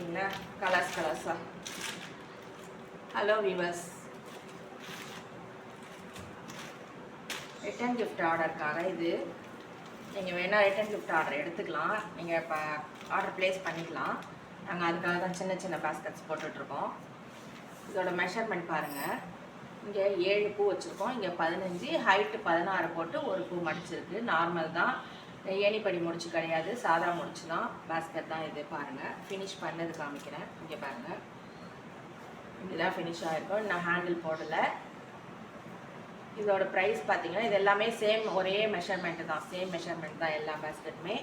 பார்த்தீங்களா கலர்ஸா. Hello viewers, return gift ஆர்டருக்காக இது. நீங்கள் வேணால் ரிட்டன் கிஃப்ட் ஆர்டர் எடுத்துக்கலாம். நீங்கள் இப்போ ஆர்டர் ப்ளேஸ் பண்ணிக்கலாம். நாங்கள் அதுக்காக தான் சின்ன சின்ன பாஸ்கெட்ஸ் போட்டுட்ருக்கோம். இதோட மெஷர்மெண்ட் பாருங்கள். இங்கே 7 பூ வச்சுருக்கோம், இங்கே 15, ஹைட்டு 16 போட்டு ஒரு பூ மடிச்சிருக்கு. நார்மல் தான், ஏணிப்படி முடிச்சு கிடையாது, சாதா முடிச்சு தான். பாஸ்கெட் தான் இது. பாருங்கள், ஃபினிஷ் பண்ணது காமிக்கிறேன். இங்கே பாருங்கள், இதுதான் ஃபினிஷ் ஆகிருக்கும். நான் ஹேண்டில் போடலை. இதோட ப்ரைஸ் பார்த்தீங்கன்னா இது எல்லாமே சேம், ஒரே மெஷர்மெண்ட்டு தான், சேம் மெஷர்மெண்ட் தான் எல்லா பாஸ்கெட்டுமே.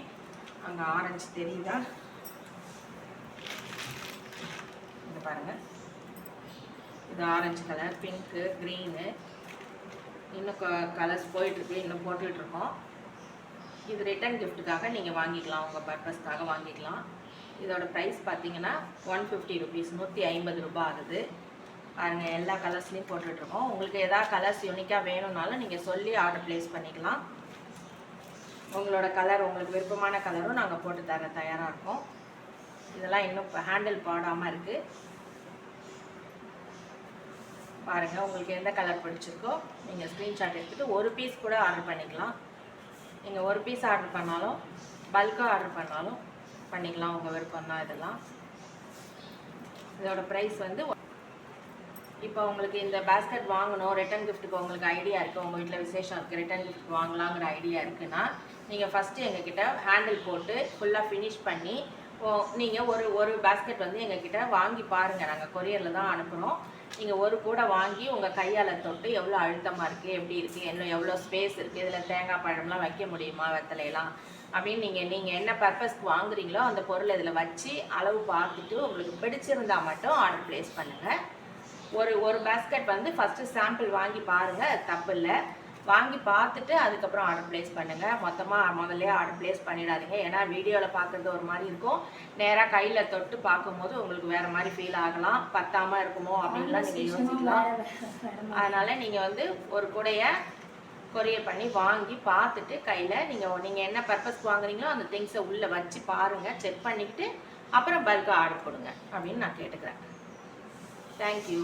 அங்கே ஆரஞ்சு தெரியுதா? இங்கே பாருங்கள், இது ஆரஞ்சு கலர், பிங்க்கு, க்ரீனு, இன்னும் கலர்ஸ் போயிட்டுருக்கு, இன்னும் போட்டுட்ருக்கோம். இது ரிட்டன் கிஃப்ட்டுக்காக நீங்கள் வாங்கிக்கலாம், உங்கள் பர்பஸ்க்காக வாங்கிக்கலாம். இதோட ப்ரைஸ் பார்த்தீங்கன்னா 150 ருபீஸ், 150 ரூபா ஆகுது. பாருங்கள், எல்லா கலர்ஸ்லேயும் போட்டுட்ருக்கோம். உங்களுக்கு எதாவது கலர்ஸ் யூனிக்காக வேணும்னாலும் நீங்கள் சொல்லி ஆர்டர் ப்ளேஸ் பண்ணிக்கலாம். உங்களோட கலர், உங்களுக்கு விருப்பமான கலரும் நாங்கள் போட்டு தர தயாராக இருக்கோம். இதெல்லாம் இன்னும் இப்போ ஹேண்டில் போடாமல் இருக்குது. பாருங்கள், உங்களுக்கு எந்த கலர் பிடிச்சிருக்கோ நீங்கள் ஸ்க்ரீன்ஷாட் எடுத்துகிட்டு ஒரு பீஸ் கூட ஆர்டர் பண்ணிக்கலாம். நீங்கள் ஒரு பீஸ் ஆர்டர் பண்ணாலும் பல்காக ஆர்டர் பண்ணாலும் பண்ணிக்கலாம், உங்கள் விருப்பம் தான் இதெல்லாம். இதோட ப்ரைஸ் வந்து இப்போ உங்களுக்கு இந்த பேஸ்கெட் வாங்கணும், ரிட்டன் கிஃப்ட்டுக்கு உங்களுக்கு ஐடியா இருக்குது, உங்கள் வீட்டில் விசேஷம் இருக்குது, ரிட்டன் கிஃப்ட் வாங்கலாங்கிற ஐடியா இருக்குன்னா நீங்கள் ஃபஸ்ட்டு எங்ககிட்ட ஹேண்டில் போட்டு ஃபுல்லாக ஃபினிஷ் பண்ணி நீங்கள் ஒரு பேஸ்கெட் வந்து எங்ககிட்ட வாங்கி பாருங்கள். நாங்கள் கொரியரில் தான் அனுப்புகிறோம். நீங்கள் ஒரு கூட வாங்கி உங்கள் கையால் தொட்டு எவ்வளோ அழுத்தமாக இருக்குது, எப்படி இருக்குது, இன்னும் எவ்வளோ ஸ்பேஸ் இருக்குது, இதில் தேங்காய் பழம்லாம் வைக்க முடியுமா, வெத்தலையெல்லாம் அப்படின்னு நீங்கள் என்ன பர்பஸ்க்கு வாங்குறீங்களோ அந்த பொருள் இதில் வச்சு அளவு பார்த்துட்டு உங்களுக்கு பிடிச்சிருந்தால் மட்டும் ஆர்டர் ப்ளேஸ் பண்ணுங்கள். ஒரு பேஸ்கெட் வந்து ஃபஸ்ட்டு சாம்பிள் வாங்கி பாருங்கள், அது தப்பு இல்லை. வாங்கி பார்த்துட்டு அதுக்கப்புறம் ஆர்டர் ப்ளேஸ் பண்ணுங்கள். மொத்தமாக முதல்ல ஆர்டர் ப்ளேஸ் பண்ணிடாதீங்க. ஏன்னா வீடியோவில் பார்க்குறது ஒரு மாதிரி இருக்கும், நேராக கையில் தொட்டு பார்க்கும்போது உங்களுக்கு வேறு மாதிரி ஃபீல் ஆகலாம், பத்தாமல் இருக்குமோ அப்படின்லாம் நீங்கள் யோசிக்கலாம். அதனால் நீங்கள் வந்து ஒரு கூடையை கொரியர் பண்ணி வாங்கி பார்த்துட்டு கையில் நீங்கள் என்ன பர்பஸ்க்கு வாங்குறீங்களோ அந்த திங்ஸை உள்ளே வச்சு பாருங்கள், செக் பண்ணிக்கிட்டு அப்புறம் பல்காக ஆர்டர் கொடுங்க அப்படின்னு நான் கேட்டுக்கிறேன். Thank you.